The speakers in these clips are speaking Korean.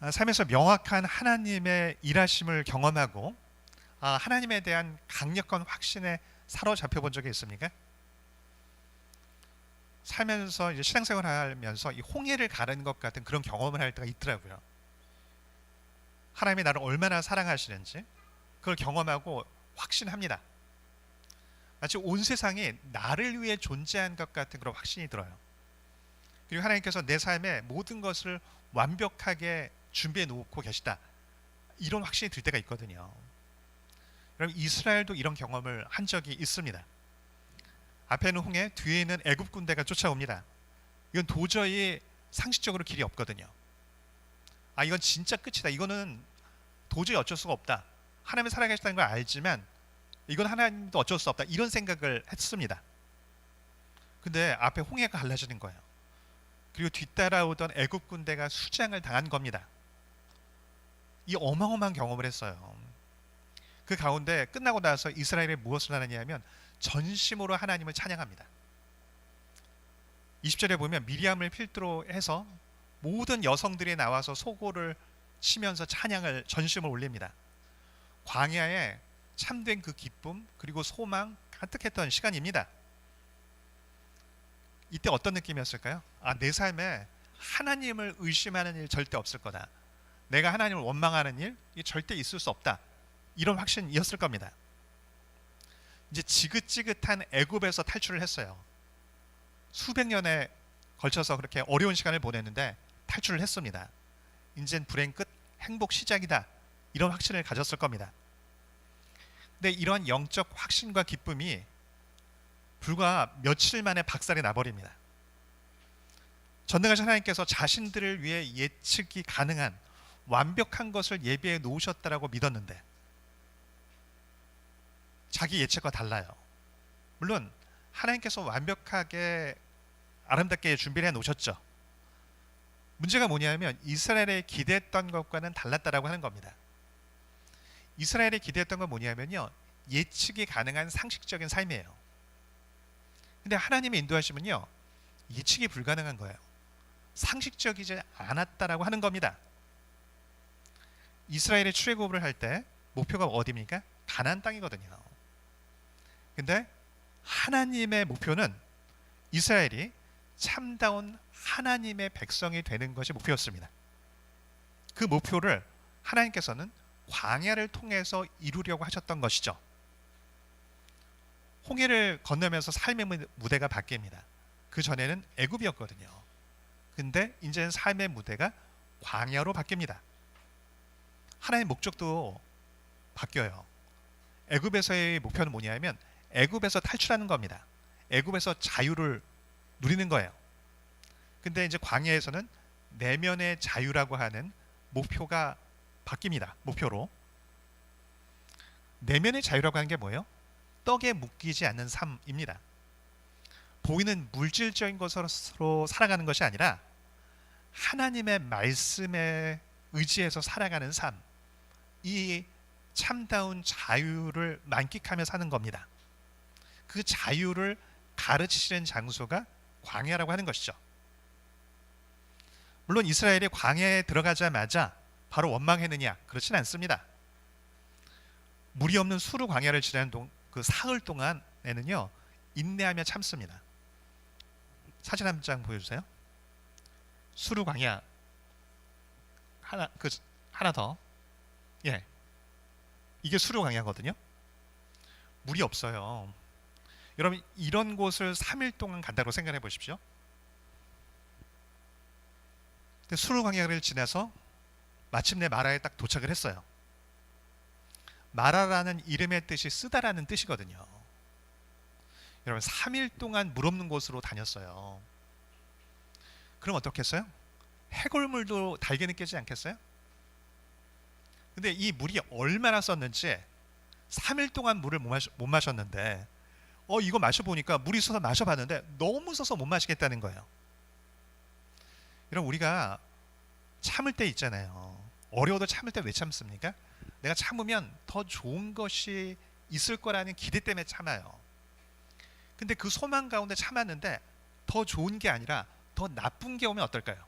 삶에서 명확한 하나님의 일하심을 경험하고 하나님에 대한 강력한 확신에 사로잡혀 본 적이 있습니까? 살면서 이제 신앙생활을 하면서 이 홍해를 가르는 것 같은 그런 경험을 할 때가 있더라고요. 하나님이 나를 얼마나 사랑하시는지 그걸 경험하고 확신합니다. 마치 온 세상이 나를 위해 존재한 것 같은 그런 확신이 들어요. 그리고 하나님께서 내 삶의 모든 것을 완벽하게 준비해 놓고 계시다, 이런 확신이 들 때가 있거든요. 여러분, 이스라엘도 이런 경험을 한 적이 있습니다. 앞에는 홍해, 뒤에는 애굽 군대가 쫓아옵니다. 이건 도저히 상식적으로 길이 없거든요. 이건 진짜 끝이다, 이거는 도저히 어쩔 수가 없다, 하나님이 살아계시다는 걸 알지만 이건 하나님도 어쩔 수 없다, 이런 생각을 했습니다. 근데 앞에 홍해가 갈라지는 거예요. 그리고 뒤따라오던 애굽 군대가 수장을 당한 겁니다. 이 어마어마한 경험을 했어요. 그 가운데 끝나고 나서 이스라엘이 무엇을 하느냐 면 전심으로 하나님을 찬양합니다. 20절에 보면 미리암을 필두로 해서 모든 여성들이 나와서 소고를 치면서 찬양을, 전심을 올립니다. 광야에 참된 그 기쁨 그리고 소망 가득했던 시간입니다. 이때 어떤 느낌이었을까요? 내 삶에 하나님을 의심하는 일 절대 없을 거다, 내가 하나님을 원망하는 일 절대 있을 수 없다, 이런 확신이었을 겁니다. 이제 지긋지긋한 애굽에서 탈출을 했어요. 수백 년에 걸쳐서 그렇게 어려운 시간을 보냈는데 탈출을 했습니다. 이젠 불행 끝, 행복 시작이다, 이런 확신을 가졌을 겁니다. 근데 이런 영적 확신과 기쁨이 불과 며칠 만에 박살이 나버립니다. 전능하신 하나님께서 자신들을 위해 예측이 가능한 완벽한 것을 예비해 놓으셨다라고 믿었는데 자기 예측과 달라요. 물론 하나님께서 완벽하게 아름답게 준비해 놓으셨죠. 문제가 뭐냐면 이스라엘의 기대했던 것과는 달랐다라고 하는 겁니다. 이스라엘이 기대했던 건 뭐냐면요, 예측이 가능한 상식적인 삶이에요. 근데 하나님의 인도하심은요, 예측이 불가능한 거예요. 상식적이지 않았다라고 하는 겁니다. 이스라엘이 출애굽을 할 때 목표가 어디입니까? 가나안 땅이거든요. 근데 하나님의 목표는 이스라엘이 참다운 하나님의 백성이 되는 것이 목표였습니다. 그 목표를 하나님께서는 광야를 통해서 이루려고 하셨던 것이죠. 홍해를 건너면서 삶의 무대가 바뀝니다. 그 전에는 애굽이었거든요. 근데 이제는 삶의 무대가 광야로 바뀝니다. 하나님의 목적도 바뀌어요. 애굽에서의 목표는 뭐냐면 애굽에서 탈출하는 겁니다. 애굽에서 자유를 누리는 거예요. 근데 이제 광야에서는 내면의 자유라고 하는 목표가 바뀝니다. 목표로. 내면의 자유라고 하는 게 뭐예요? 떡에 묶이지 않는 삶입니다. 보이는 물질적인 것으로 살아가는 것이 아니라 하나님의 말씀에 의지해서 살아가는 삶, 이 참다운 자유를 만끽하며 사는 겁니다. 그 자유를 가르치시는 장소가 광야라고 하는 것이죠. 물론 이스라엘이 광야에 들어가자마자 바로 원망했느냐? 그렇진 않습니다. 물이 없는 수르 광야를 지나는 그 사흘 동안에는요, 인내하며 참습니다. 사진 한 장 보여주세요. 수르 광야 하나 더. 예, 이게 수르 광야거든요. 물이 없어요. 여러분, 이런 곳을 3일 동안 간다고 생각해 보십시오. 근데 수르 광야를 지나서 마침내 마라에 딱 도착을 했어요. 마라라는 이름의 뜻이 쓰다라는 뜻이거든요. 여러분, 3일 동안 물 없는 곳으로 다녔어요. 그럼 어떻겠어요? 해골물도 달게 느끼지 않겠어요? 근데 이 물이 얼마나 썼는지 3일 동안 물을 못 마셨는데 이거 마셔보니까 물이 써서 마셔봤는데 너무 써서 못 마시겠다는 거예요. 여러분, 우리가 참을 때 있잖아요. 어려워도 참을 때 왜 참습니까? 내가 참으면 더 좋은 것이 있을 거라는 기대 때문에 참아요. 근데 그 소망 가운데 참았는데 더 좋은 게 아니라 더 나쁜 게 오면 어떨까요?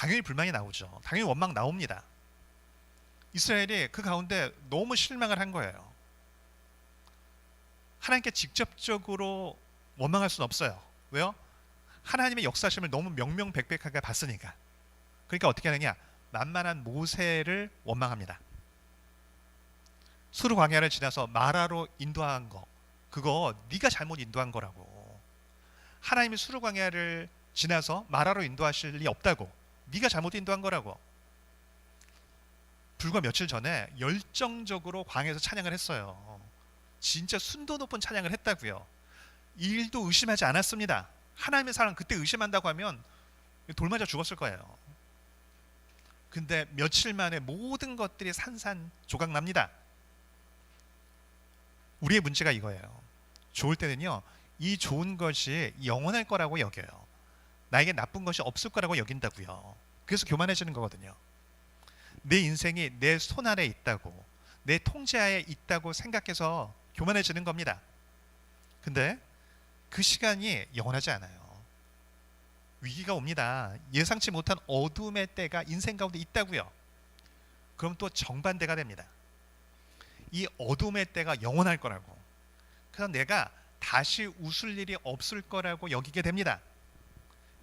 당연히 불만이 나오죠. 당연히 원망 나옵니다. 이스라엘이 그 가운데 너무 실망을 한 거예요. 하나님께 직접적으로 원망할 수는 없어요. 왜요? 하나님의 역사심을 너무 명명백백하게 봤으니까. 그러니까 어떻게 하느냐? 만만한 모세를 원망합니다. 수르 광야를 지나서 마라로 인도한 거, 그거 네가 잘못 인도한 거라고. 하나님이 수르 광야를 지나서 마라로 인도하실 리 없다고. 네가 잘못 인도한 거라고. 불과 며칠 전에 열정적으로 광야에서 찬양을 했어요. 진짜 순도 높은 찬양을 했다고요. 일도 의심하지 않았습니다. 하나님의 사랑 그때 의심한다고 하면 돌 맞아 죽었을 거예요. 근데 며칠 만에 모든 것들이 산산조각 납니다. 우리의 문제가 이거예요. 좋을 때는요, 이 좋은 것이 영원할 거라고 여겨요. 나에게 나쁜 것이 없을 거라고 여긴다고요. 그래서 교만해지는 거거든요. 내 인생이 내 손 아래 있다고, 내 통제하에 있다고 생각해서 교만해지는 겁니다. 근데 그 시간이 영원하지 않아요. 위기가 옵니다. 예상치 못한 어둠의 때가 인생 가운데 있다고요. 그럼 또 정반대가 됩니다. 이 어둠의 때가 영원할 거라고. 그래서 내가 다시 웃을 일이 없을 거라고 여기게 됩니다.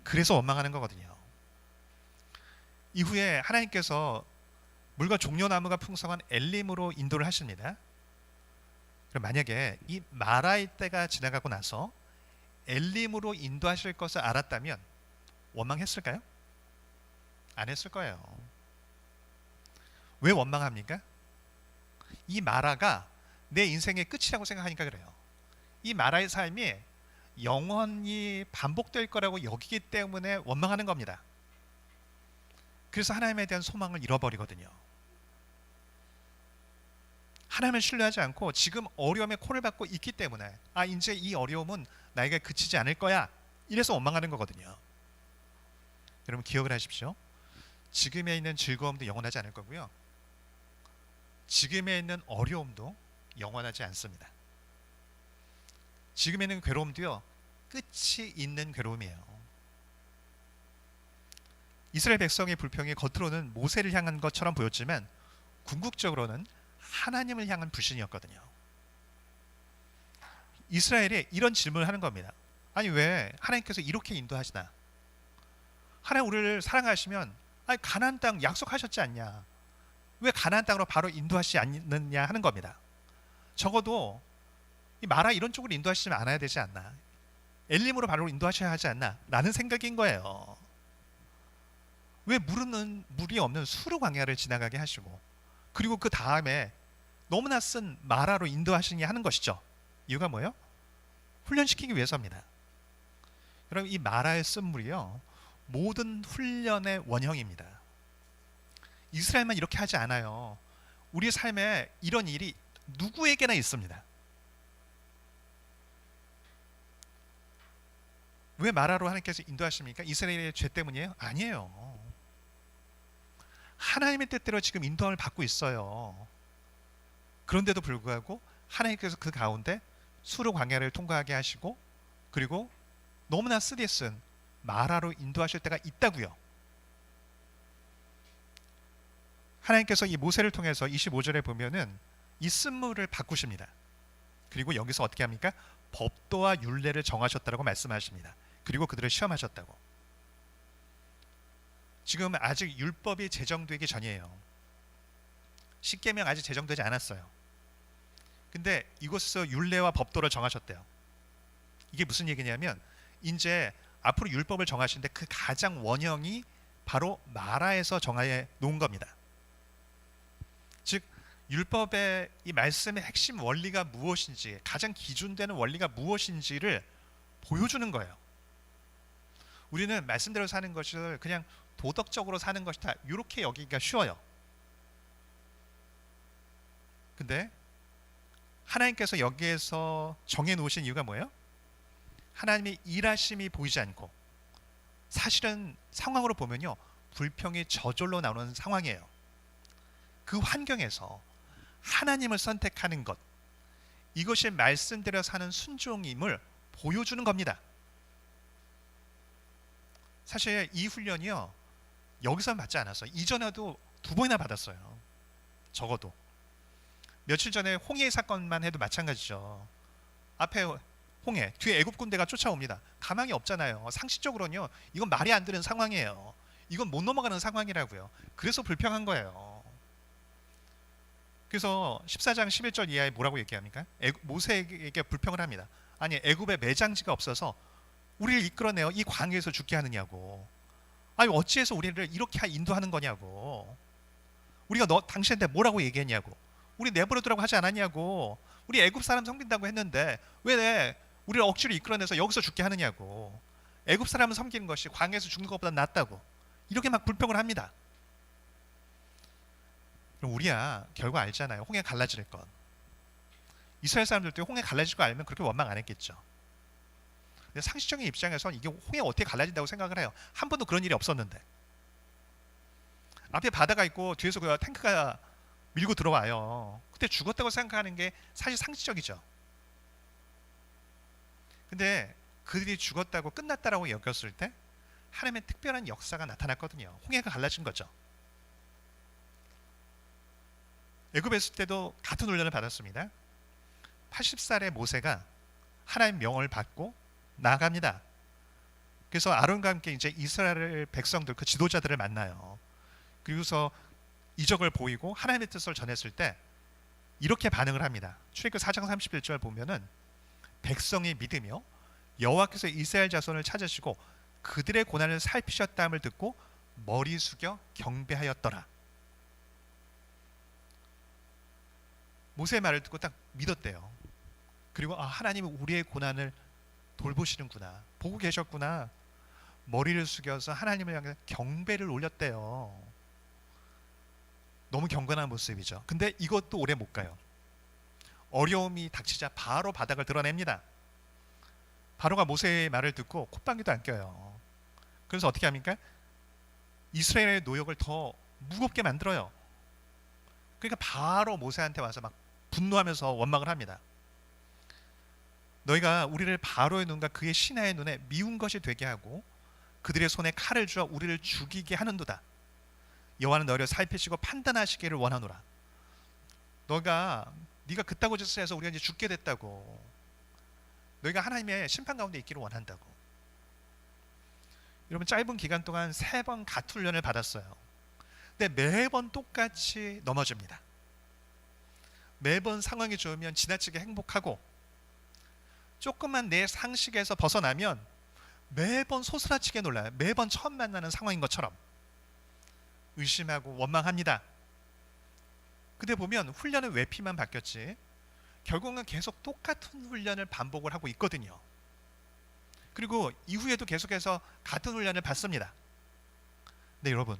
그래서 원망하는 거거든요. 이후에 하나님께서 물과 종려나무가 풍성한 엘림으로 인도를 하십니다. 그럼 만약에 이 마라의 때가 지나가고 나서 엘림으로 인도하실 것을 알았다면 원망했을까요? 안 했을 거예요. 왜 원망합니까? 이 마라가 내 인생의 끝이라고 생각하니까 그래요. 이 마라의 삶이 영원히 반복될 거라고 여기기 때문에 원망하는 겁니다. 그래서 하나님에 대한 소망을 잃어버리거든요. 하나님을 신뢰하지 않고 지금 어려움에 코를 박고 있기 때문에 이제 이 어려움은 나에게 그치지 않을 거야, 이래서 원망하는 거거든요. 여러분 기억을 하십시오. 지금에 있는 즐거움도 영원하지 않을 거고요, 지금에 있는 어려움도 영원하지 않습니다. 지금에 있는 괴로움도요, 끝이 있는 괴로움이에요. 이스라엘 백성의 불평이 겉으로는 모세를 향한 것처럼 보였지만 궁극적으로는 하나님을 향한 불신이었거든요. 이스라엘이 이런 질문을 하는 겁니다. 아니 왜 하나님께서 이렇게 인도하시나? 하나님 우리를 사랑하시면 가나안 땅 약속하셨지 않냐? 왜 가나안 땅으로 바로 인도하시지 않느냐 하는 겁니다. 적어도 이 마라 이런 쪽으로 인도하시지 않아야 되지 않나? 엘림으로 바로 인도하셔야 하지 않나? 라는 생각인 거예요. 왜 물이 없는 수르 광야를 지나가게 하시고, 그리고 그 다음에 너무나 쓴 마라로 인도하시게 하는 것이죠. 이유가 뭐예요? 훈련시키기 위해서입니다. 여러분 이 마라의 쓴물이요, 모든 훈련의 원형입니다. 이스라엘만 이렇게 하지 않아요. 우리 삶에 이런 일이 누구에게나 있습니다. 왜 마라로 하나님께서 인도하십니까? 이스라엘의 죄 때문이에요? 아니에요. 하나님의 뜻대로 지금 인도함을 받고 있어요. 그런데도 불구하고 하나님께서 그 가운데 수르 광야를 통과하게 하시고, 그리고 너무나 쓰디 쓴 마라로 인도하실 때가 있다고요. 하나님께서 이 모세를 통해서 25절에 보면은 이 쓴물을 바꾸십니다. 그리고 여기서 어떻게 합니까? 법도와 율례를 정하셨다고 말씀하십니다. 그리고 그들을 시험하셨다고. 지금 아직 율법이 제정되기 전이에요. 십계명 아직 제정되지 않았어요. 근데 이곳에서 율례와 법도를 정하셨대요. 이게 무슨 얘기냐면 이제 앞으로 율법을 정하시는데 그 가장 원형이 바로 마라에서 정해 놓은 겁니다. 즉 율법의 이 말씀의 핵심 원리가 무엇인지, 가장 기준되는 원리가 무엇인지를 보여주는 거예요. 우리는 말씀대로 사는 것을 그냥 도덕적으로 사는 것이다, 이렇게 여기기가 쉬워요. 근데 하나님께서 여기에서 정해 놓으신 이유가 뭐예요? 하나님의 일하심이 보이지 않고, 사실은 상황으로 보면요, 불평이 저절로 나오는 상황이에요. 그 환경에서 하나님을 선택하는 것, 이것이 말씀대로 사는 순종임을 보여주는 겁니다. 사실 이 훈련이요, 여기서는 받지 않았어요. 이전에도 2번이나 받았어요. 적어도. 며칠 전에 홍해 사건만 해도 마찬가지죠. 앞에 홍해, 뒤에 애굽 군대가 쫓아옵니다. 가망이 없잖아요. 상식적으로는요, 이건 말이 안 되는 상황이에요. 이건 못 넘어가는 상황이라고요. 그래서 불평한 거예요. 그래서 14장 11절 이하에 뭐라고 얘기합니까? 모세에게 불평을 합니다. 아니, 애굽에 매장지가 없어서 우리를 이끌어내어 이 광야에서 죽게 하느냐고. 아니, 어찌해서 우리를 이렇게 인도하는 거냐고. 우리가 당신한테 뭐라고 얘기했냐고. 우리 내버려두라고 하지 않았냐고. 우리 애굽 사람 섬긴다고 했는데 왜 우리를 억지로 이끌어내서 여기서 죽게 하느냐고. 애굽 사람을 섬기는 것이 광야에서 죽는 것보다 낫다고. 이렇게 막 불평을 합니다. 그럼 우리야 결과 알잖아요. 홍해 갈라질 건. 이스라엘 사람들도 홍해 갈라질 거 알면 그렇게 원망 안 했겠죠. 근데 상식적인 입장에선 이게 홍해 어떻게 갈라진다고 생각을 해요. 한 번도 그런 일이 없었는데. 앞에 바다가 있고 뒤에서 그 탱크가 밀고 들어와요. 그때 죽었다고 생각하는 게 사실 상식적이죠. 근데 그들이 죽었다고 끝났다라고 여겼을 때 하나님의 특별한 역사가 나타났거든요. 홍해가 갈라진 거죠. 애굽에 있을 때도 같은 훈련을 받았습니다. 80살의 모세가 하나님 명을 받고 나아갑니다. 그래서 아론과 함께 이제 이스라엘 백성들, 그 지도자들을 만나요. 그리고서 이적을 보이고 하나님의 뜻을 전했을 때 이렇게 반응을 합니다. 출애굽기 4장 31절 보면은 백성이 믿으며 여호와께서 이스라엘 자손을 찾으시고 그들의 고난을 살피셨다함을 듣고 머리 숙여 경배하였더라. 모세의 말을 듣고 딱 믿었대요. 그리고 하나님은 우리의 고난을 돌보시는구나, 보고 계셨구나. 머리를 숙여서 하나님을 향해 경배를 올렸대요. 너무 경건한 모습이죠. 근데 이것도 오래 못 가요. 어려움이 닥치자 바로 바닥을 드러냅니다. 바로가 모세의 말을 듣고 콧방귀도 안 껴요. 그래서 어떻게 합니까? 이스라엘의 노역을 더 무겁게 만들어요. 그러니까 바로 모세한테 와서 막 분노하면서 원망을 합니다. 너희가 우리를 바로의 눈과 그의 신하의 눈에 미운 것이 되게 하고 그들의 손에 칼을 주어 우리를 죽이게 하는도다. 여호와는 너희를 살피시고 판단하시기를 원하노라. 네가 그따구 짓을 해서 우리가 이제 죽게 됐다고. 너희가 하나님의 심판 가운데 있기를 원한다고. 여러분, 짧은 기간 동안 3번 갓 훈련을 받았어요. 근데 매번 똑같이 넘어집니다. 매번 상황이 좋으면 지나치게 행복하고 조금만 내 상식에서 벗어나면 매번 소스라치게 놀라요. 매번 처음 만나는 상황인 것처럼 의심하고 원망합니다. 근데 보면 훈련은 외피만 바뀌었지 결국은 계속 똑같은 훈련을 반복을 하고 있거든요. 그리고 이후에도 계속해서 같은 훈련을 받습니다. 근데 여러분,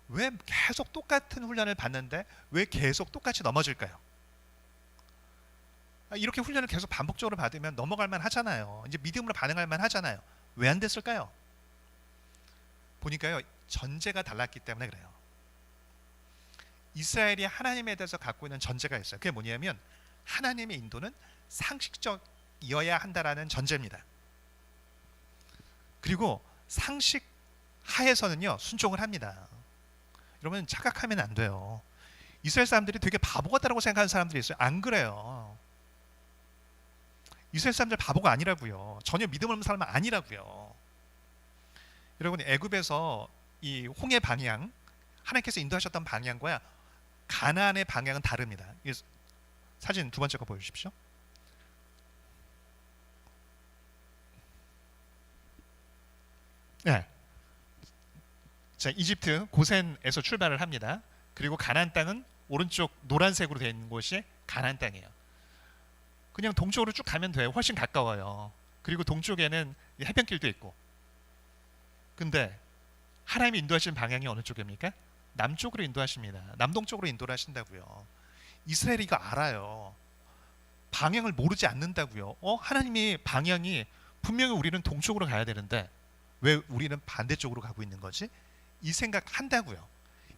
왜 계속 똑같은 훈련을 받는데 왜 계속 똑같이 넘어질까요? 이렇게 훈련을 계속 반복적으로 받으면 넘어갈 만 하잖아요. 이제 믿음으로 반응할 만 하잖아요. 왜 안 됐을까요? 보니까요, 전제가 달랐기 때문에 그래요. 이스라엘이 하나님에 대해서 갖고 있는 전제가 있어요. 그게 뭐냐면 하나님의 인도는 상식적이어야 한다라는 전제입니다. 그리고 상식 하에서는요, 순종을 합니다. 여러분, 착각하면 안 돼요. 이스라엘 사람들이 되게 바보 같다고 생각하는 사람들이 있어요. 안 그래요. 이스라엘 사람들 바보가 아니라고요. 전혀 믿음 없는 사람은 아니라고요. 여러분, 애굽에서 이 홍해 방향, 하나님께서 인도하셨던 방향과 가나안의 방향은 다릅니다. 사진 2번째 거 보여주십시오. 네. 자, 이집트 고센에서 출발을 합니다. 그리고 가나안 땅은 오른쪽 노란색으로 되어 있는 곳이 가나안 땅이에요. 그냥 동쪽으로 쭉 가면 돼요. 훨씬 가까워요. 그리고 동쪽에는 해변길도 있고. 근데 하나님이 인도하시는 방향이 어느 쪽입니까? 남쪽으로 인도하십니다. 남동쪽으로 인도를 하신다고요. 이스라엘이 이거 알아요. 방향을 모르지 않는다고요. 하나님이 방향이 분명히 우리는 동쪽으로 가야 되는데 왜 우리는 반대쪽으로 가고 있는 거지? 이 생각 한다고요.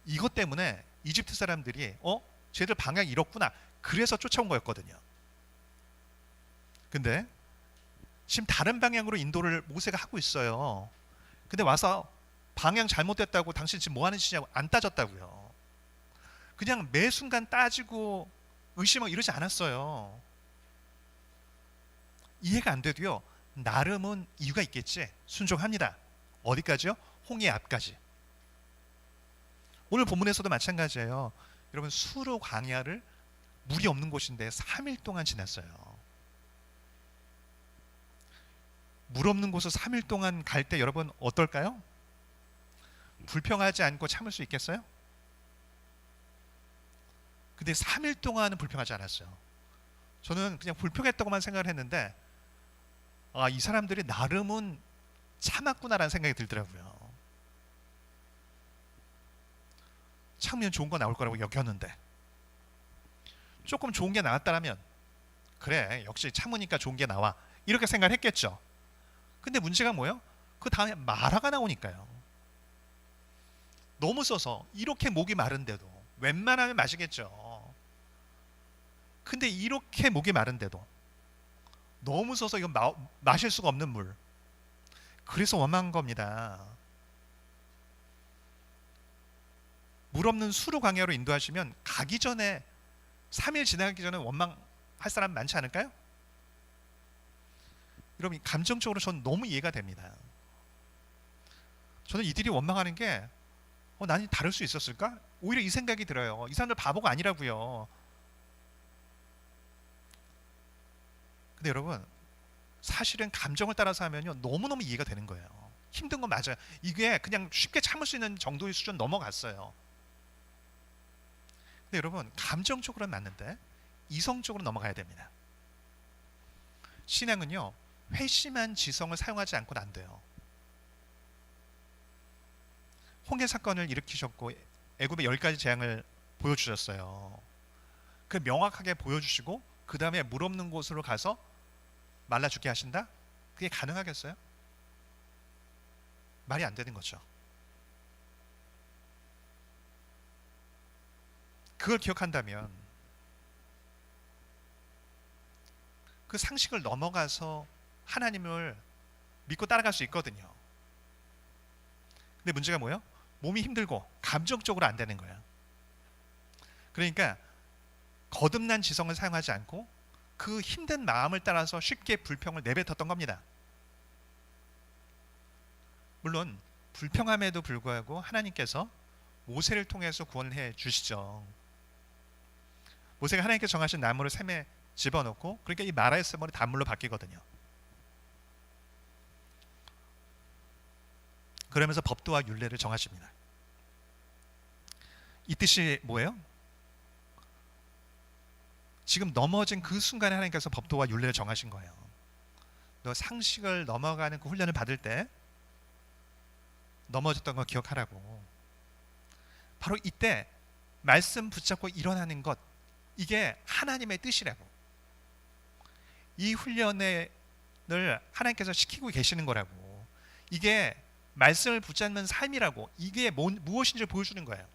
이것 때문에 이집트 사람들이 쟤들 방향이 이렇구나. 그래서 쫓아온 거였거든요. 근데 지금 다른 방향으로 인도를 모세가 하고 있어요. 근데 와서 방향 잘못됐다고 당신 지금 뭐 하는 짓이냐고 안 따졌다고요. 그냥 매 순간 따지고 의심하고 이러지 않았어요. 이해가 안 돼도요, 나름은 이유가 있겠지 순종합니다. 어디까지요? 홍해 앞까지. 오늘 본문에서도 마찬가지예요. 여러분, 수르 광야를 물이 없는 곳인데 3일 동안 지났어요. 물 없는 곳을 3일 동안 갈 때 여러분 어떨까요? 불평하지 않고 참을 수 있겠어요? 근데 3일 동안은 불평하지 않았어요. 저는 그냥 불평했다고만 생각을 했는데, 아, 이 사람들이 나름은 참았구나라는 생각이 들더라고요. 참으면 좋은 거 나올 거라고 여겼는데, 조금 좋은 게 나왔다면 그래, 역시 참으니까 좋은 게 나와, 이렇게 생각을 했겠죠. 근데 문제가 뭐예요? 그 다음에 마라가 나오니까요. 너무 써서 이렇게 목이 마른데도 웬만하면 마시겠죠. 근데 이렇게 목이 마른데도 너무 써서 이건 마실 수가 없는 물. 그래서 원망한 겁니다. 물 없는 수르 광야로 인도하시면 가기 전에 3일 지나기 전에 원망할 사람 많지 않을까요? 여러분, 감정적으로 저는 너무 이해가 됩니다. 저는 이들이 원망하는 게 나는 다를 수 있었을까? 오히려 이 생각이 들어요. 이 사람들 바보가 아니라고요. 근데 여러분, 사실은 감정을 따라서 하면요, 너무너무 이해가 되는 거예요. 힘든 건 맞아요. 이게 그냥 쉽게 참을 수 있는 정도의 수준 넘어갔어요. 근데 여러분, 감정적으로는 맞는데 이성적으로 넘어가야 됩니다. 신앙은요, 회심한 지성을 사용하지 않고는 안 돼요. 홍해 사건을 일으키셨고 애굽의 10가지 재앙을 보여주셨어요. 그 명확하게 보여주시고 그 다음에 물 없는 곳으로 가서 말라 죽게 하신다? 그게 가능하겠어요? 말이 안 되는 거죠. 그걸 기억한다면 그 상식을 넘어가서 하나님을 믿고 따라갈 수 있거든요. 근데 문제가 뭐예요? 몸이 힘들고 감정적으로 안 되는 거예요. 그러니까 거듭난 지성을 사용하지 않고 그 힘든 마음을 따라서 쉽게 불평을 내뱉었던 겁니다. 물론 불평함에도 불구하고 하나님께서 모세를 통해서 구원을 해 주시죠. 모세가 하나님께서 정하신 나무를 샘에 집어넣고, 그러니까 이 마라의 샘물이 단물로 바뀌거든요. 그러면서 법도와 율례를 정하십니다. 이 뜻이 뭐예요? 지금 넘어진 그 순간에 하나님께서 법도와 율례를 정하신 거예요. 너 상식을 넘어가는 그 훈련을 받을 때 넘어졌던 거 기억하라고. 바로 이때 말씀 붙잡고 일어나는 것, 이게 하나님의 뜻이라고. 이 훈련을 하나님께서 시키고 계시는 거라고. 이게 말씀을 붙잡는 삶이라고. 이게 무엇인지를 보여주는 거예요.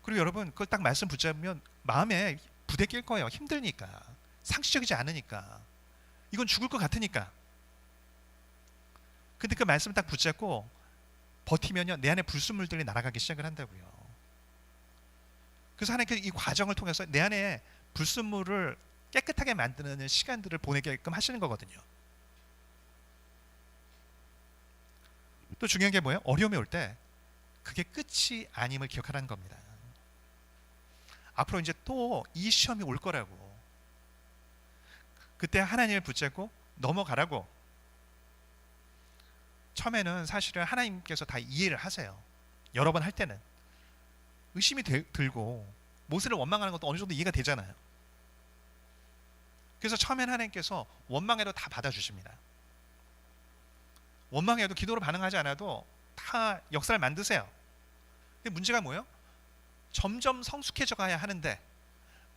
그리고 여러분, 그걸 딱 말씀 붙잡으면 마음에 부대 낄 거예요. 힘드니까, 상식적이지 않으니까, 이건 죽을 것 같으니까. 근데 그 말씀을 딱 붙잡고 버티면요, 내 안에 불순물들이 날아가기 시작을 한다고요. 그래서 하나님께서 이 과정을 통해서 내 안에 불순물을 깨끗하게 만드는 시간들을 보내게끔 하시는 거거든요. 또 중요한 게 뭐예요? 어려움이 올 때 그게 끝이 아님을 기억하라는 겁니다. 앞으로 이제 또 이 시험이 올 거라고. 그때 하나님을 붙잡고 넘어가라고. 처음에는 사실은 하나님께서 다 이해를 하세요. 여러 번 할 때는 의심이 들고 모세를 원망하는 것도 어느 정도 이해가 되잖아요. 그래서 처음에는 하나님께서 원망해도 다 받아주십니다. 원망해도 기도로 반응하지 않아도 다 역사를 만드세요. 근데 문제가 뭐예요? 점점 성숙해져 가야 하는데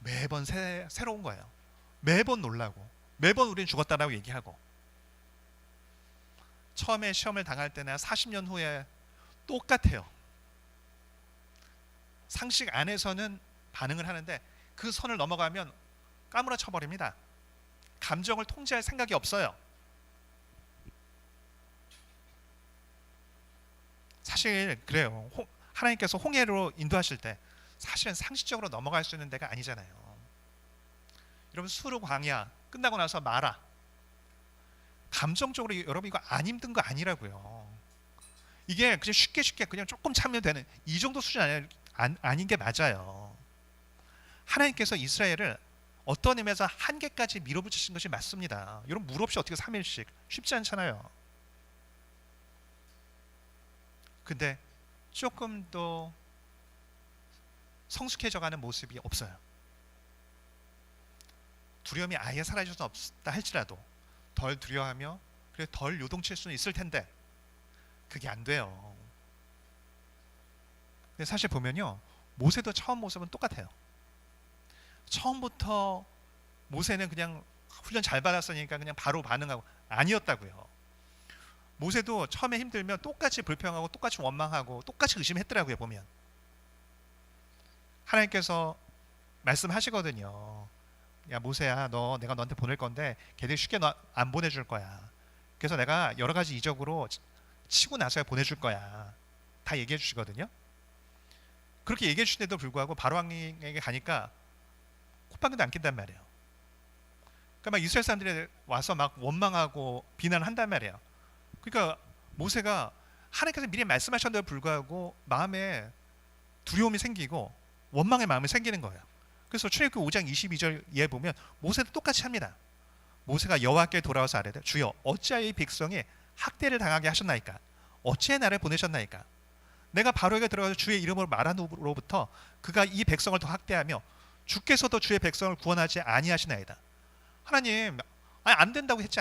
매번 새로운 거예요. 매번 놀라고, 매번 우리는 죽었다라고 얘기하고, 처음에 시험을 당할 때나 40년 후에 똑같아요. 상식 안에서는 반응을 하는데 그 선을 넘어가면 까무라쳐 버립니다. 감정을 통제할 생각이 없어요. 사실 그래요. 하나님께서 홍해로 인도하실 때 사실은 상식적으로 넘어갈 수 있는 데가 아니잖아요. 여러분 수르 광야 끝나고 나서 마라, 감정적으로 여러분 이거 안 힘든 거 아니라고요. 이게 그냥 쉽게 그냥 조금 참으면 되는 이 정도 수준 아닌 게 맞아요. 하나님께서 이스라엘을 어떤 의미에서 한계까지 밀어붙이신 것이 맞습니다. 여러분 물 없이 어떻게 3일씩 쉽지 않잖아요. 근데 조금 더 성숙해져가는 모습이 없어요. 두려움이 아예 사라질 수 없다 할지라도 덜 두려워하며 그래 덜 요동칠 수는 있을 텐데 그게 안 돼요. 근데 사실 보면요, 모세도 처음 모습은 똑같아요. 처음부터 모세는 그냥 훈련 잘 받았으니까 그냥 바로 반응하고 아니었다고요. 모세도 처음에 힘들면 똑같이 불평하고 똑같이 원망하고 똑같이 의심했더라고요. 보면 하나님께서 말씀하시거든요. 야 모세야, 내가 너한테 보낼 건데 걔들 쉽게 안 보내줄 거야. 그래서 내가 여러 가지 이적으로 치고 나서야 보내줄 거야. 다 얘기해 주시거든요. 그렇게 얘기해 주신데도 불구하고 바로왕에게 가니까 콧방귀도 안 낀단 말이에요. 그러니까 막 이스라엘 사람들이 와서 막 원망하고 비난한단 말이에요. 그러니까 모세가 하나님께서 미리 말씀하셨는데도 불구하고 마음에 두려움이 생기고 원망의 마음이 생기는 거예요. 그래서 출애굽기 5장 22절에 보면 모세도 똑같이 합니다. 모세가 여호와께 돌아와서 아뢰되 주여 어찌하여 이 백성이 학대를 당하게 하셨나이까? 어찌해 나를 보내셨나이까? 내가 바로에게 들어가서 주의 이름으로 말함으로부터 그가 이 백성을 더 학대하며 주께서도 주의 백성을 구원하지 아니하시나이다. 하나님, 안 된다고 했지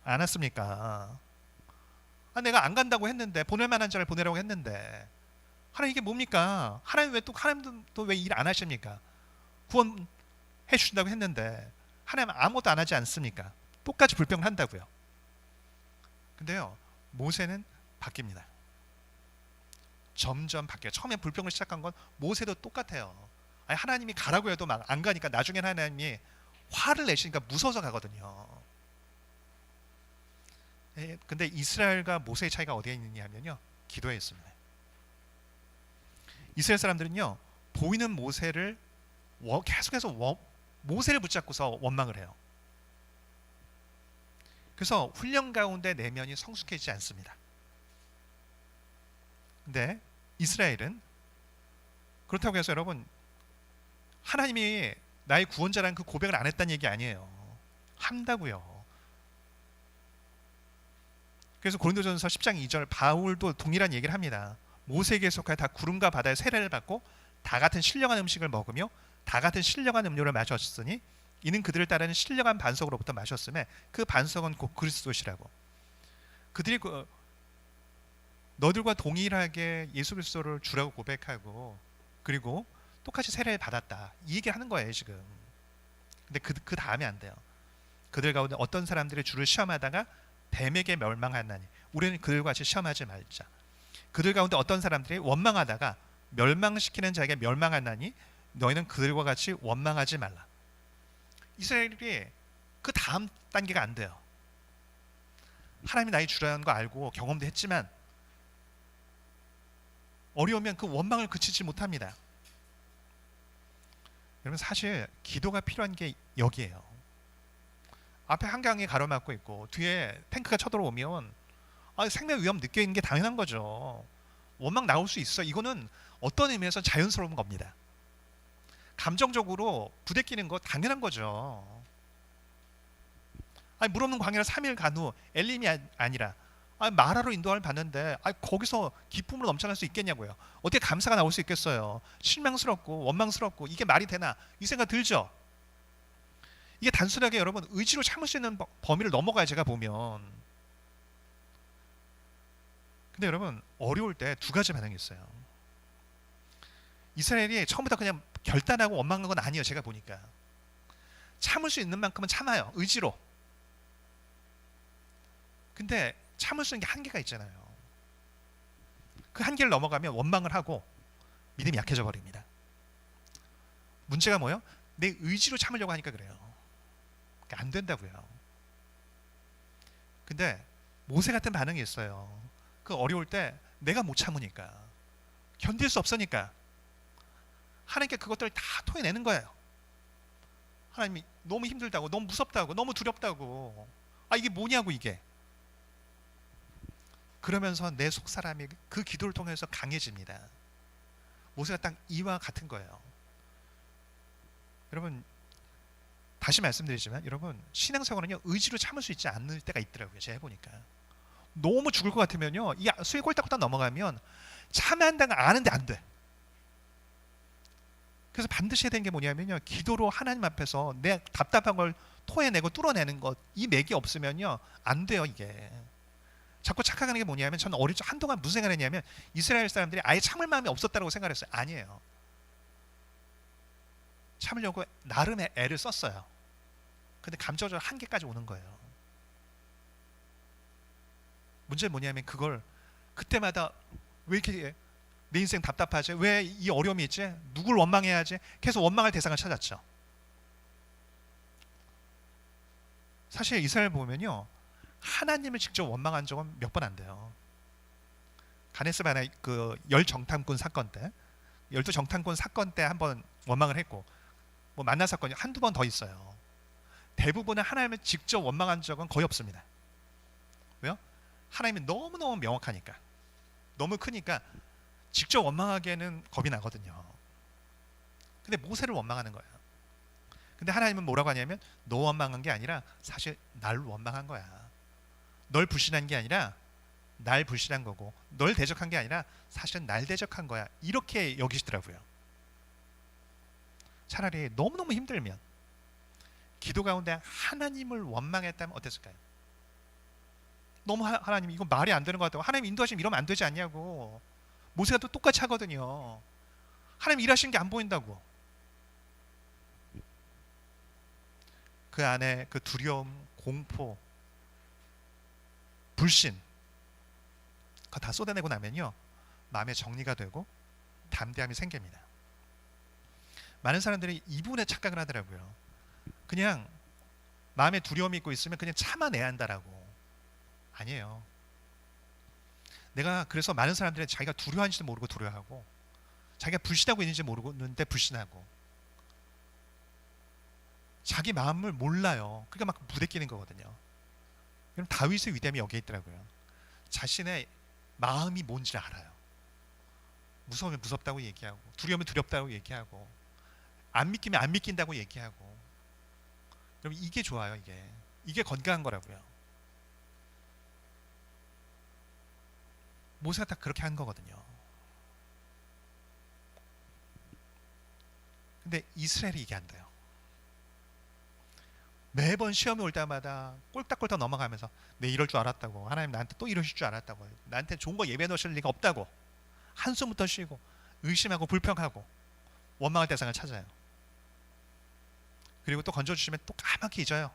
않았습니까? 내가 안 간다고 했는데, 보낼 만한 자를 보내라고 했는데, 하나님 이게 뭡니까? 하나님도 왜 일 안 하십니까? 구원해 주신다고 했는데 하나님 아무것도 안 하지 않습니까? 똑같이 불평을 한다고요. 근데요, 모세는 바뀝니다. 점점 바뀌어요. 처음에 불평을 시작한 건 모세도 똑같아요. 하나님이 가라고 해도 막 안 가니까 나중에 하나님이 화를 내시니까 무서워서 가거든요. 근데 이스라엘과 모세의 차이가 어디에 있느냐 하면요, 기도에 있습니다. 이스라엘 사람들은요, 보이는 모세를 계속해서 모세를 붙잡고서 원망을 해요. 그래서 훈련 가운데 내면이 성숙해지지 않습니다. 근데 이스라엘은 그렇다고 해서 여러분 하나님이 나의 구원자라는 그 고백을 안 했다는 얘기 아니에요. 한다고요. 그래서 고린도전서 10장 2절 바울도 동일한 얘기를 합니다. 모세에게 속하여 다 구름과 바다의 세례를 받고 다 같은 신령한 음식을 먹으며 다 같은 신령한 음료를 마셨으니 이는 그들을 따르는 신령한 반석으로부터 마셨음에 그 반석은 곧 그리스도시라고. 그들이 너들과 동일하게 예수 그리스도를 주라고 고백하고 그리고 똑같이 세례를 받았다, 이 얘기를 하는 거예요 지금. 근데 그 다음에 안 돼요. 그들 가운데 어떤 사람들이 주를 시험하다가 뱀에게 멸망하나니 우리는 그들과 같이 시험하지 말자. 그들 가운데 어떤 사람들이 원망하다가 멸망시키는 자에게 멸망하나니 너희는 그들과 같이 원망하지 말라. 이스라엘이 그 다음 단계가 안 돼요. 하나님이 나의 주라는 거 알고 경험도 했지만 어려우면 그 원망을 그치지 못합니다. 여러분 사실 기도가 필요한 게 여기에요. 앞에 한강이 가로막고 있고 뒤에 탱크가 쳐들어오면 생명 위험 느껴있는 게 당연한 거죠. 원망 나올 수 있어. 이거는 어떤 의미에서 자연스러운 겁니다. 감정적으로 부대끼는 거 당연한 거죠. 물 없는 광야를 3일 간 후 엘림이 아니라 마라로 인도함을 받는데 거기서 기쁨으로 넘쳐날 수 있겠냐고요. 어떻게 감사가 나올 수 있겠어요. 실망스럽고 원망스럽고 이게 말이 되나, 이 생각 들죠. 이게 단순하게 여러분 의지로 참을 수 있는 범위를 넘어가요 제가 보면. 근데 여러분 어려울 때 두 가지 반응이 있어요. 이스라엘이 처음부터 그냥 결단하고 원망한 건 아니에요. 제가 보니까 참을 수 있는 만큼은 참아요, 의지로. 근데 참을 수 있는 게 한계가 있잖아요. 그 한계를 넘어가면 원망을 하고 믿음이 약해져 버립니다. 문제가 뭐예요? 내 의지로 참으려고 하니까 그래요. 안 된다고요. 근데 모세 같은 반응이 있어요. 그 어려울 때 내가 못 참으니까, 견딜 수 없으니까 하나님께 그것들을 다 토해내는 거예요. 하나님이 너무 힘들다고, 너무 무섭다고, 너무 두렵다고, 이게 뭐냐고 이게. 그러면서 내 속사람이 그 기도를 통해서 강해집니다. 모세가 딱 이와 같은 거예요. 여러분, 다시 말씀드리지만 여러분, 신앙생활은요 의지로 참을 수 있지 않을 때가 있더라고요. 제가 해보니까 너무 죽을 것 같으면요, 이 수위 꼴딱꼴딱 넘어가면 참아야 한다는 걸 아는데 안 돼. 그래서 반드시 해야 되는 게 뭐냐면요, 기도로 하나님 앞에서 내 답답한 걸 토해내고 뚫어내는 것, 이 맥이 없으면요 안 돼요. 이게 자꾸 착각하는 게 뭐냐면, 저는 어릴 적 한동안 무슨 생각을 했냐면, 이스라엘 사람들이 아예 참을 마음이 없었다고 생각을 했어요. 아니에요. 참으려고 나름의 애를 썼어요. 근데 감정적으로 한계까지 오는 거예요. 문제는 뭐냐면, 그걸 그때마다 왜 이렇게 내 인생 답답하지? 왜 이 어려움이 있지? 누굴 원망해야지? 계속 원망할 대상을 찾았죠. 사실 이스라엘 보면요, 하나님을 직접 원망한 적은 몇 번 안 돼요. 가데스 바네 그 열 정탐꾼 사건 때, 12정탐꾼 사건 때 한번 원망을 했고, 뭐 만나 사건이 한두 번 더 있어요. 대부분은 하나님을 직접 원망한 적은 거의 없습니다. 왜요? 하나님이 너무너무 명확하니까, 너무 크니까 직접 원망하기에는 겁이 나거든요. 근데 모세를 원망하는 거예요. 근데 하나님은 뭐라고 하냐면, 너 원망한 게 아니라 사실 날 원망한 거야. 널 불신한 게 아니라 날 불신한 거고, 널 대적한 게 아니라 사실은 날 대적한 거야. 이렇게 여기시더라고요. 차라리 너무너무 힘들면 기도 가운데 하나님을 원망했다면 어땠을까요? 너무 하나님 이거 말이 안 되는 것 같다고, 하나님 인도하시면 이러면 안 되지 않냐고. 모세가 또 똑같이 하거든요. 하나님 일하시는 게 안 보인다고. 그 안에 그 두려움, 공포, 불신, 그거 다 쏟아내고 나면요, 마음의 정리가 되고 담대함이 생깁니다. 많은 사람들이 이 부분에 착각을 하더라고요. 그냥 마음에 두려움이 있고 있으면 그냥 참아내야 한다라고. 아니에요. 내가 그래서 많은 사람들은 자기가 두려워하는지도 모르고 두려워하고, 자기가 불신하고 있는지 모르는데 불신하고, 자기 마음을 몰라요. 그러니까 막 부대끼는 거거든요. 그럼 다윗의 위대함이 여기에 있더라고요. 자신의 마음이 뭔지를 알아요. 무서우면 무섭다고 얘기하고, 두려우면 두렵다고 얘기하고, 안 믿기면 안 믿긴다고 얘기하고. 여러분, 이게 좋아요. 이게 건강한 거라고요. 모세가 다 그렇게 한 거거든요. 근데 이스라엘이 이게 안 돼요. 매번 시험이 올 때마다 꼴딱꼴딱 넘어가면서, 내 이럴 줄 알았다고, 하나님 나한테 또 이러실 줄 알았다고, 나한테 좋은 거 예배 넣으실 리가 없다고, 한숨부터 쉬고 의심하고 불평하고 원망할 대상을 찾아요. 그리고 또 건져주시면 또 까맣게 잊어요.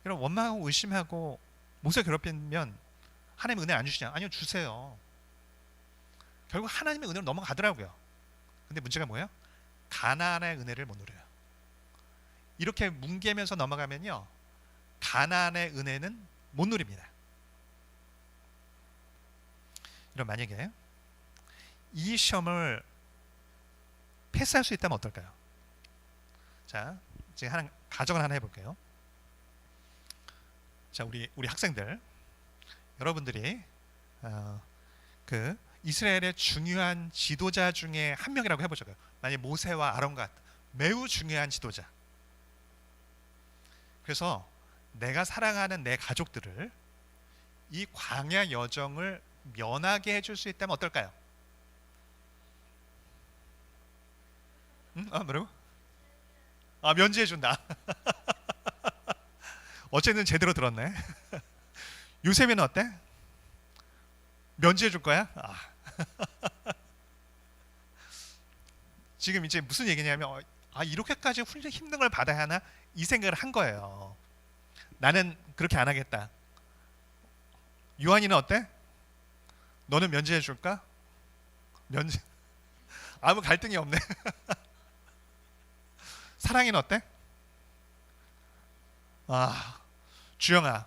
여러분, 원망하고 의심하고 모세 괴롭히면 하나님 은혜 안 주시냐? 아니요, 주세요. 결국 하나님의 은혜로 넘어가더라고요. 근데 문제가 뭐예요? 가나안의 은혜를 못 누려요. 이렇게 뭉개면서 넘어가면요, 가나안의 은혜는 못 누립니다. 이런, 만약에 이 시험을 패스할 수 있다면 어떨까요? 자, 지금 하나 가정을 하나 해볼게요. 자, 우리 학생들, 여러분들이 그 이스라엘의 중요한 지도자 중에 한 명이라고 해보죠. 만약 모세와 아론 같은 매우 중요한 지도자. 그래서 내가 사랑하는 내 가족들을 이 광야 여정을 면하게 해줄 수 있다면 어떨까요? 응? 뭐라고? 면제해준다. 어쨌든 제대로 들었네. 요셉이는 어때? 면제해줄 거야? 지금 이제 무슨 얘기냐면, 이렇게까지 힘든 걸 받아야 하나? 이 생각을 한 거예요. 나는 그렇게 안 하겠다. 요한이는 어때? 너는 면제해줄까? 면제. 아무 갈등이 없네. 사랑이는 어때? 주영아,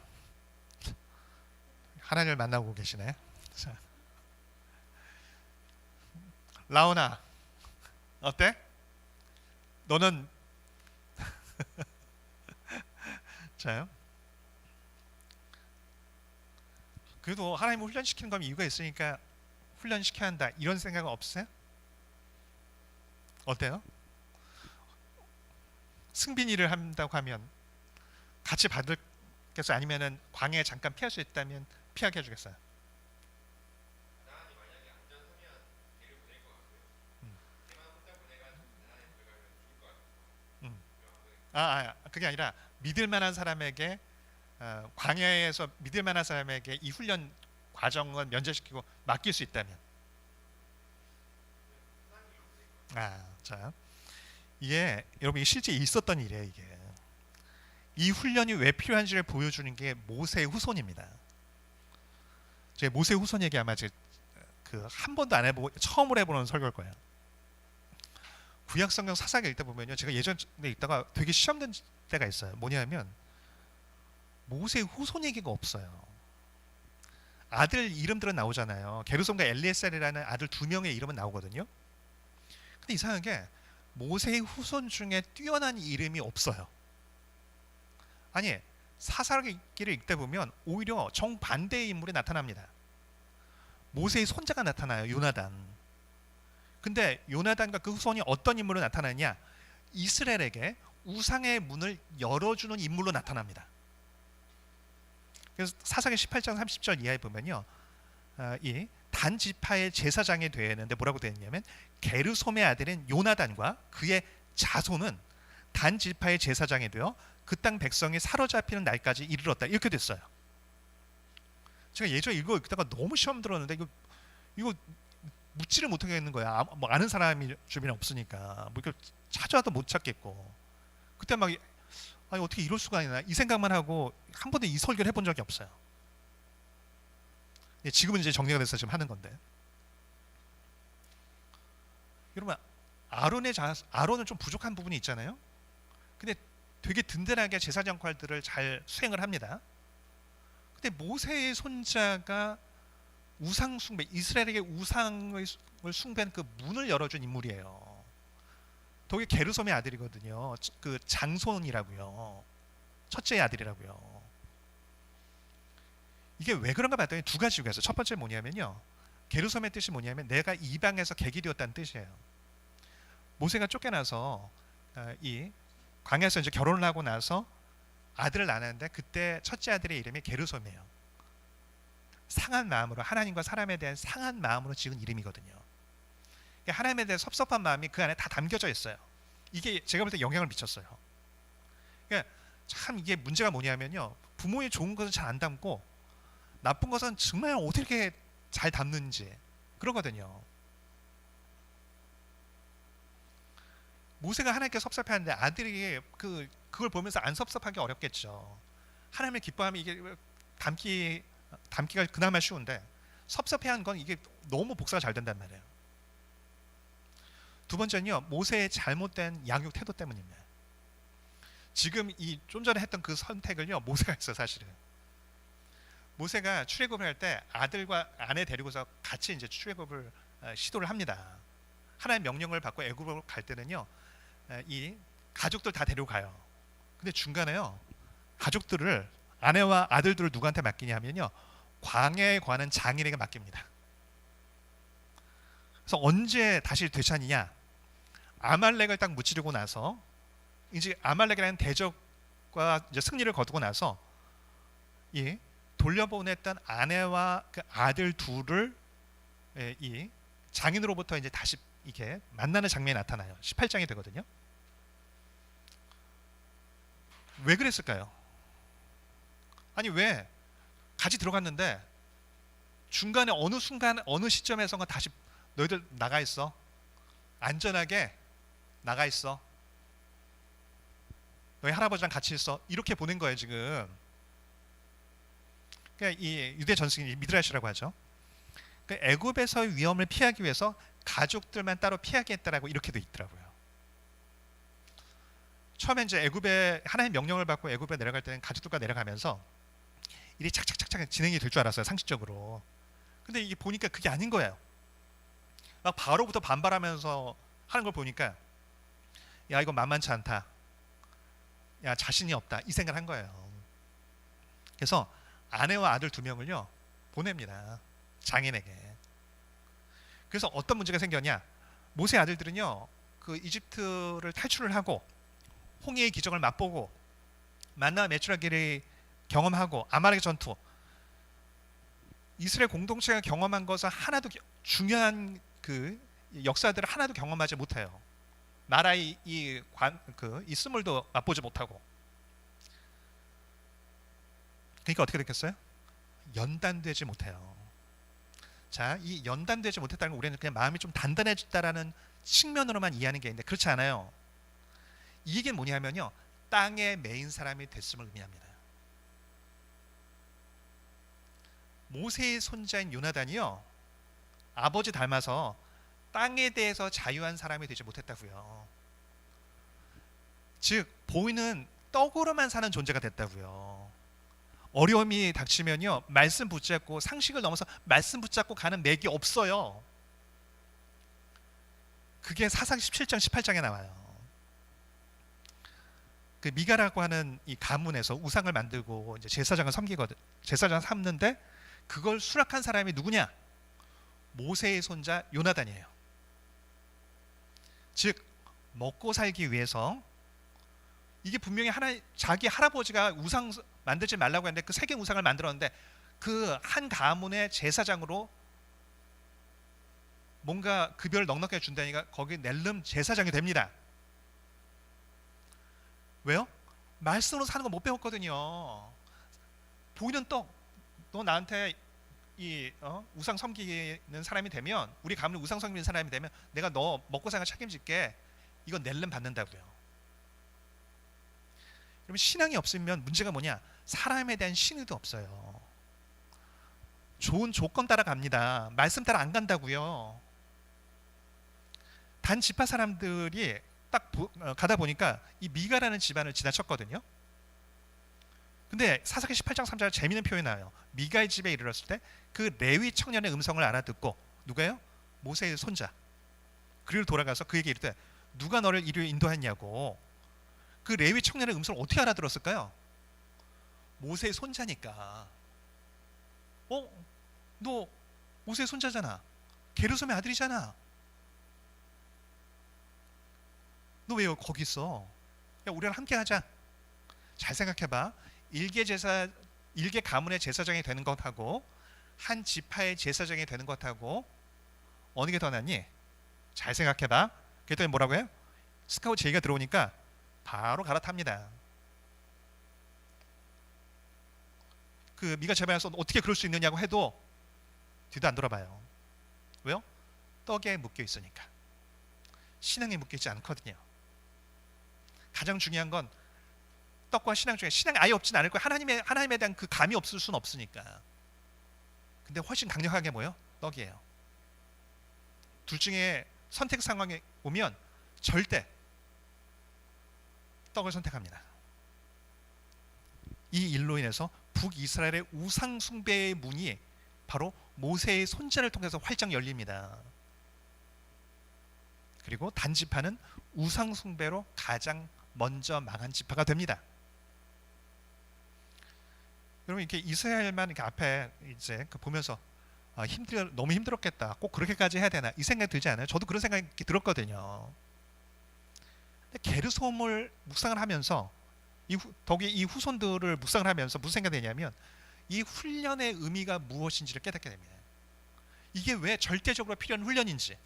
하나님을 만나고 계시네. 자, 라온아, 어때? 너는 자요. 그래도 하나님을 훈련시키는 건 이유가 있으니까 훈련시켜야 한다 이런 생각은 없으세요? 어때요? 승빈이를 한다고 하면 같이 받을겠어요? 아니면은 광야에 잠깐 피할 수 있다면 피하게 해주겠어요? 음, 음. 그게 아니라 믿을 만한 사람에게 광야에서 믿을 만한 사람에게 이 훈련 과정을 면제시키고 맡길 수 있다면 자, 이게 여러분 실제 있었던 일이에요. 이게 이 훈련이 왜 필요한지를 보여주는 게 모세의 후손입니다. 제가 모세의 후손 얘기 아마 한 번도 안 해보고 처음으로 해보는 설교일 거예요. 구약 성경 사사기 읽다 보면요, 제가 예전에 읽다가 되게 시험된 때가 있어요. 뭐냐면 모세의 후손 얘기가 없어요. 아들 이름들은 나오잖아요. 게르솜과 엘리에셀이라는 아들 두 명의 이름은 나오거든요. 근데 이상하게 모세의 후손 중에 뛰어난 이름이 없어요. 아니, 사사기를 읽다 보면 오히려 정반대의 인물이 나타납니다. 모세의 손자가 나타나요. 요나단. 근데 요나단과 그 후손이 어떤 인물로 나타나냐? 이스라엘에게 우상의 문을 열어주는 인물로 나타납니다. 그래서 사사기 18장 30절 이하에 보면요, 이 단 지파의 제사장이 되었는데 뭐라고 되어 있냐면 게르솜의 아들인 요나단과 그의 자손은 단 지파의 제사장이 되어 그 땅 백성이 사로잡히는 날까지 이르렀다, 이렇게 됐어요. 제가 예전에 이거 읽다가 너무 시험 들었는데 이거 묻지를 못하겠는 거야. 뭐 아는 사람이 주변에 없으니까 뭐 이렇게 찾아도 못 찾겠고, 그때 막 아니 어떻게 이럴 수가 있나 이 생각만 하고 한 번도 이 설교를 해본 적이 없어요. 지금은 이제 정리가 돼서 지금 하는 건데, 여러분 아론은 좀 부족한 부분이 있잖아요. 근데 되게 든든하게 제사 역할들을 잘 수행을 합니다. 근데 모세의 손자가 우상 숭배, 이스라엘에게 우상을 숭배한 그 문을 열어준 인물이에요. 독일 게르솜의 아들이거든요. 그 장손이라고요. 첫째의 아들이라고요. 이게 왜 그런가 봤더니 두 가지 이유가 있어요. 첫 번째 뭐냐면요, 게르솜의 뜻이 뭐냐면 내가 이방에서 객이 되었다는 뜻이에요. 모세가 쫓겨나서 이 광야에서 이제 결혼을 하고 나서 아들을 낳았는데 그때 첫째 아들의 이름이 게르솜이에요. 상한 마음으로, 하나님과 사람에 대한 상한 마음으로 지은 이름이거든요. 하나님에 대한 섭섭한 마음이 그 안에 다 담겨져 있어요. 이게 제가 볼 때 영향을 미쳤어요. 그러니까 참 이게 문제가 뭐냐면요, 부모의 좋은 것은 잘 안 담고 나쁜 것은 정말 어떻게 잘 담는지 그러거든요. 모세가 하나님께 섭섭해하는데 아들이 그걸 보면서 안 섭섭하기 어렵겠죠. 하나님을 기뻐하면 이게 담기가 그나마 쉬운데 섭섭해한 건 이게 너무 복사가 잘 된단 말이에요. 두 번째는요, 모세의 잘못된 양육 태도 때문입니다. 지금 이 좀 전에 했던 그 선택을요, 모세가 했어요. 사실은 모세가 출애굽을 할 때 아들과 아내 데리고서 같이 이제 출애굽을 시도를 합니다. 하나님의 명령을 받고 애굽으로 갈 때는요, 이 가족들 다 데리고 가요. 근데 중간에요, 가족들을, 아내와 아들들을 누구한테 맡기냐면요, 광야에 관한 장인에게 맡깁니다. 그래서 언제 다시 되찾느냐? 아말렉을 딱 무찌르고 나서, 이제 아말렉이라는 대적과 이제 승리를 거두고 나서 이 돌려보냈던 아내와 그 아들 둘을 이 장인으로부터 이제 다시 이렇게 만나는 장면이 나타나요. 18장이 되거든요. 왜 그랬을까요? 아니 왜 같이 들어갔는데 중간에 어느 순간 어느 시점에선가 다시 너희들 나가 있어, 안전하게 나가 있어, 너희 할아버지랑 같이 있어, 이렇게 보낸 거예요 지금. 그러니까 이 유대 전승이 미드라시라고 하죠. 그러니까 애굽에서의 위험을 피하기 위해서 가족들만 따로 피하겠다라고 이렇게 돼 있더라고요. 처음에 이제 애굽에 하나님 명령을 받고 애굽에 내려갈 때는 가족들과 내려가면서 일이 착착착착 진행이 될 줄 알았어요, 상식적으로. 근데 이게 보니까 그게 아닌 거예요. 막 바로부터 반발하면서 하는 걸 보니까 야, 이거 만만치 않다. 야, 자신이 없다. 이 생각을 한 거예요. 그래서 아내와 아들 2명을요 보냅니다, 장인에게. 그래서 어떤 문제가 생겼냐? 모세 아들들은요 그 이집트를 탈출을 하고 홍해의 기적을 맛보고 만나와 메추라기를 경험하고 아말렉 전투, 이스라엘 공동체가 경험한 것은 하나도 중요한 그 역사들을 하나도 경험하지 못해요. 나라의 이 스물도 맛보지 못하고. 그러니까 어떻게 됐겠어요? 연단되지 못해요. 자, 이 연단되지 못했다는 건 우리는 그냥 마음이 좀 단단해졌다라는 측면으로만 이해하는 게 있는데 그렇지 않아요. 이게 뭐냐면요, 땅에 매인 사람이 됐음을 의미합니다. 모세의 손자인 요나단이요 아버지 닮아서 땅에 대해서 자유한 사람이 되지 못했다고요. 즉 보이는 떡으로만 사는 존재가 됐다고요. 어려움이 닥치면요 말씀 붙잡고, 상식을 넘어서 말씀 붙잡고 가는 맥이 없어요. 그게 사상 17장 18장에 나와요. 그 미가라고 하는 이 가문에서 우상을 만들고 이제 제사장을 섬기거든. 제사장 삼는데 그걸 수락한 사람이 누구냐? 모세의 손자 요나단이에요. 즉 먹고 살기 위해서, 이게 분명히 자기 할아버지가 우상 만들지 말라고 했는데 그 세계 우상을 만들었는데 그 한 가문의 제사장으로 뭔가 급여를 넉넉하게 준다니까 거기 낼름 제사장이 됩니다. 왜요? 말씀으로 사는 거 못 배웠거든요. 보이는 떡, 너 나한테 우상 섬기는 사람이 되면, 우리 가문에 우상 섬기는 사람이 되면 내가 너 먹고 사는 거 책임질게. 이건 낼름 받는다고요. 그러면 신앙이 없으면 문제가 뭐냐? 사람에 대한 신의도 없어요. 좋은 조건 따라 갑니다. 말씀 따라 안 간다고요. 단 지파 사람들이 딱 가다 보니까 이 미가라는 집안을 지나쳤거든요. 근데 사사기 18장 3절에 재미있는 표현이 나와요. 미가의 집에 이르렀을 때 그 레위 청년의 음성을 알아듣고, 누가요? 모세의 손자. 그리고 돌아가서 그에게 이르되 누가 너를 이리로 인도했냐고. 그 레위 청년의 음성을 어떻게 알아들었을까요? 모세의 손자니까. 너 모세의 손자잖아. 게르솜의 아들이잖아. 너 왜 거기 있어? 야, 우리랑 함께 하자. 잘 생각해봐. 일개 가문의 제사장이 되는 것하고 한 지파의 제사장이 되는 것하고 어느 게 더 낫니? 잘 생각해봐. 그랬더니 뭐라고 해요? 스카우트 제의가 들어오니까 바로 갈아탑니다. 그 미가 제발해서 어떻게 그럴 수 있느냐고 해도 뒤도 안 돌아봐요. 왜요? 떡에 묶여 있으니까. 신앙에 묶여 있지 않거든요. 가장 중요한 건 떡과 신앙 중에, 신앙이 아예 없진 않을 거예요. 하나님에 대한 그 감이 없을 수는 없으니까. 근데 훨씬 강력하게 뭐예요? 떡이에요. 둘 중에 선택 상황에 오면 절대 떡을 선택합니다. 이 일로 인해서 북이스라엘의 우상 숭배의 문이 바로 모세의 손자를 통해서 활짝 열립니다. 그리고 단지파는 우상 숭배로 가장 먼저 망한 지파가 됩니다. 여러분, 이렇게 이스라엘만 이렇게 앞에 이제 보면서 너무 힘들었겠다. 꼭 그렇게까지 해야 되나? 이 생각이 들지 않아요? 저도 그런 생각이 들었거든요. 근데 게르솜을 묵상을 하면서 더욱이 이 후손들을 묵상을 하면서 무슨 생각이 되냐면 이 훈련의 의미가 무엇인지를 깨닫게 됩니다. 이게 왜 절대적으로 필요한 훈련인지.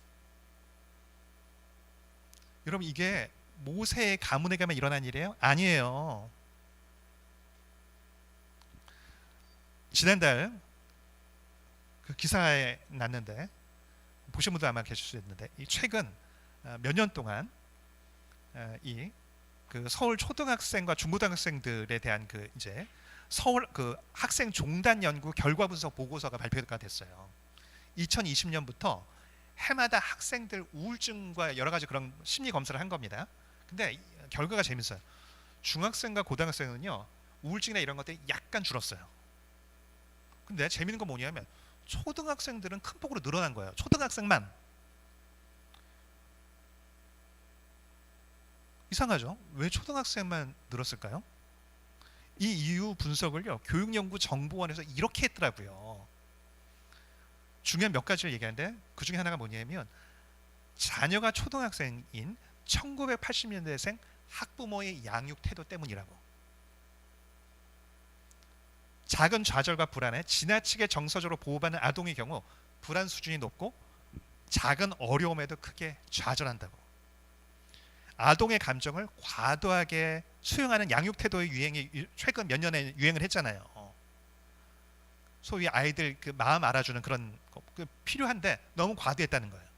여러분, 이게 모세의 가문에 가면 일어난 일이에요? 아니에요. 지난달 그 기사에 났는데 보신 분도 아마 계실 수 있는데, 이 최근 몇 년 동안 이 그 서울 초등학생과 중고등학생들에 대한 그 이제 서울 그 학생 종단 연구 결과 분석 보고서가 발표가 됐어요. 2020년부터 해마다 학생들 우울증과 여러 가지 그런 심리 검사를 한 겁니다. 근데 결과가 재밌어요. 중학생과 고등학생은요 우울증이나 이런 것들이 약간 줄었어요. 근데 재밌는 건 뭐냐면 초등학생들은 큰 폭으로 늘어난 거예요. 초등학생만. 이상하죠? 왜 초등학생만 늘었을까요? 이 이유 분석을요, 교육연구정보원에서 이렇게 했더라고요. 중요한 몇 가지를 얘기하는데 그 중에 하나가 뭐냐면 자녀가 초등학생인 1980년대생 학부모의 양육 태도 때문이라고. 작은 좌절과 불안에 지나치게 정서적으로 보호받는 아동의 경우 불안 수준이 높고 작은 어려움에도 크게 좌절한다고. 아동의 감정을 과도하게 수용하는 양육 태도의 유행이 최근 몇 년에 유행을 했잖아요. 소위 아이들 그 마음 알아주는 그런 거 필요한데 너무 과도했다는 거예요.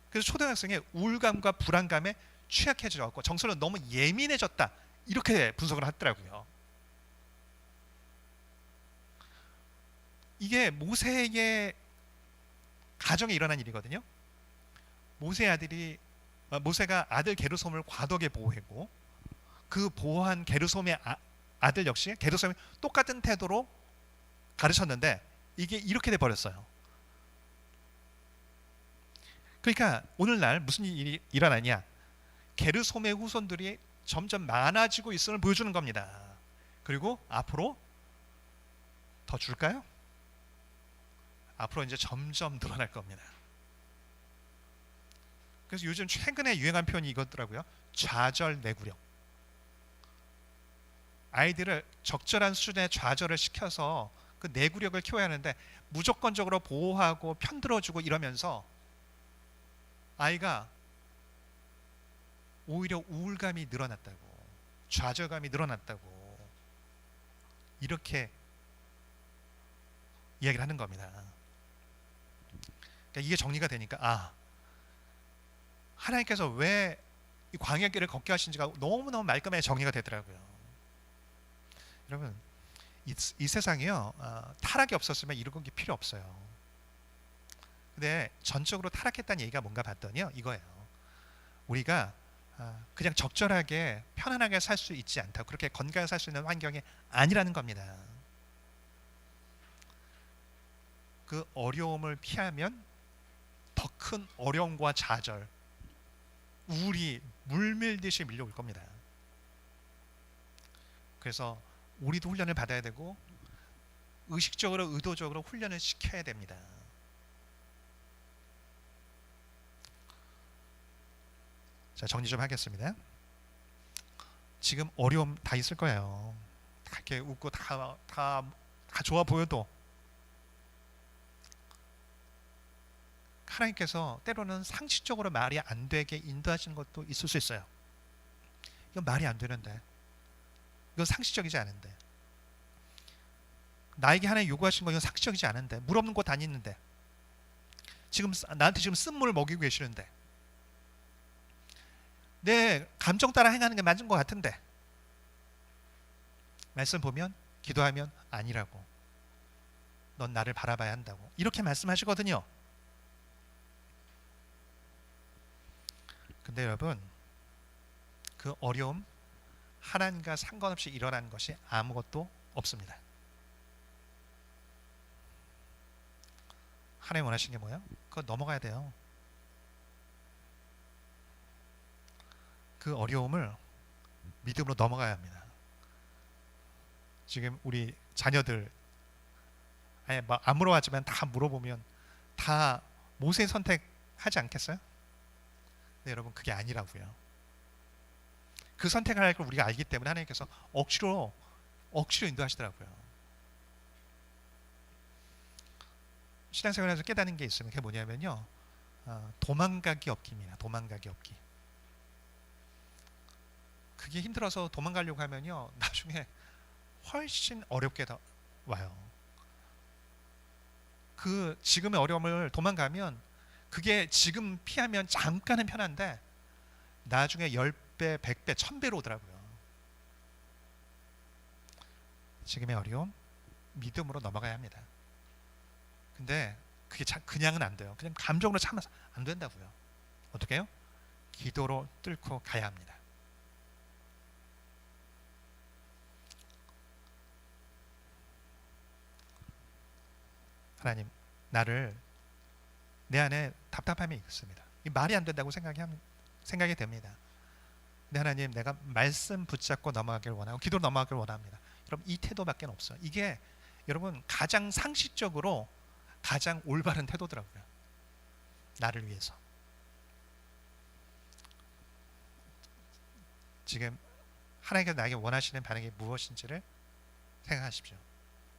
그래서 초등학생의 우울감과 불안감에 취약해졌고 정서는 너무 예민해졌다, 이렇게 분석을 하더라고요. 이게 모세의 가정에 일어난 일이거든요. 모세가 아들 게르솜을 과도하게 보호했고 그 보호한 게르솜의 아들 역시 게르솜이 똑같은 태도로 가르쳤는데 이게 이렇게 돼 버렸어요. 그러니까 오늘날 무슨 일이 일어나냐? 게르솜의 후손들이 점점 많아지고 있음을 보여주는 겁니다. 그리고 앞으로 더 줄까요? 앞으로 이제 점점 늘어날 겁니다. 그래서 요즘 최근에 유행한 표현이 이거더라고요. 좌절 내구력. 아이들을 적절한 수준의 좌절을 시켜서 그 내구력을 키워야 하는데 무조건적으로 보호하고 편들어주고 이러면서 아이가 오히려 우울감이 늘어났다고, 좌절감이 늘어났다고, 이렇게 이야기를 하는 겁니다. 그러니까 이게 정리가 되니까 하나님께서 왜 이 광야길을 걷게 하신지가 너무너무 말끔하게 정리가 되더라고요. 여러분, 이 세상이요, 타락이 없었으면 이런 게 필요 없어요. 근데 전적으로 타락했다는 얘기가 뭔가 봤더니요, 이거예요. 우리가 그냥 적절하게 편안하게 살 수 있지 않다, 그렇게 건강하게 살 수 있는 환경이 아니라는 겁니다. 그 어려움을 피하면 더 큰 어려움과 좌절, 우울이 물밀듯이 밀려올 겁니다. 그래서 우리도 훈련을 받아야 되고 의식적으로 의도적으로 훈련을 시켜야 됩니다. 자, 정리 좀 하겠습니다. 지금 어려움 다 있을 거예요. 다 이렇게 웃고 다 좋아 보여도 하나님께서 때로는 상식적으로 말이 안 되게 인도하시는 것도 있을 수 있어요. 이건 말이 안 되는데, 이건 상식적이지 않은데, 나에게 하나님 요구하신 거 이건 상식적이지 않은데, 물 없는 곳 다니는데, 지금 나한테 지금 쓴물을 먹이고 계시는데, 내 감정 따라 행하는 게 맞은 것 같은데, 말씀 보면 기도하면 아니라고, 넌 나를 바라봐야 한다고, 이렇게 말씀하시거든요. 근데 여러분, 그 어려움 하나님과 상관없이 일어나는 것이 아무것도 없습니다. 하나님 원하시는 게 뭐예요? 그거 넘어가야 돼요. 그 어려움을 믿음으로 넘어가야 합니다. 지금 우리 자녀들 안 물어봤지만 다 물어보면 다 모세 선택하지 않겠어요? 네, 여러분, 그게 아니라고요. 그 선택을 할 걸 우리가 알기 때문에 하나님께서 억지로 인도하시더라고요. 신앙생활에서 깨닫는 게 있으면 그게 뭐냐면요, 도망가기 없기입니다. 도망가기 없기. 그게 힘들어서 도망가려고 하면요, 나중에 훨씬 어렵게 와요. 그 지금의 어려움을 도망가면 그게 지금 피하면 잠깐은 편한데 나중에 10배, 100배, 1000배로 오더라고요. 지금의 어려움 믿음으로 넘어가야 합니다. 근데 그게 그냥은 안 돼요. 그냥 감정으로 참아서 안 된다고요. 어떻게 해요? 기도로 뚫고 가야 합니다. 하나님, 나를 내 안에 답답함이 있습니다. 이 말이 안 된다고 생각이 됩니다. 근데 하나님, 내가 말씀 붙잡고 넘어가길 원하고 기도로 넘어가길 원합니다. 여러분, 이 태도밖에 없어요. 이게 여러분 가장 상식적으로 가장 올바른 태도더라고요. 나를 위해서. 지금 하나님께서 나에게 원하시는 반응이 무엇인지를 생각하십시오.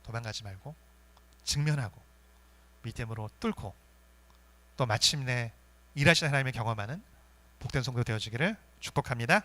도망가지 말고 직면하고 믿음으로 뚫고 또 마침내 일하시는 하나님을 경험하는 복된 성도 되어지기를 축복합니다.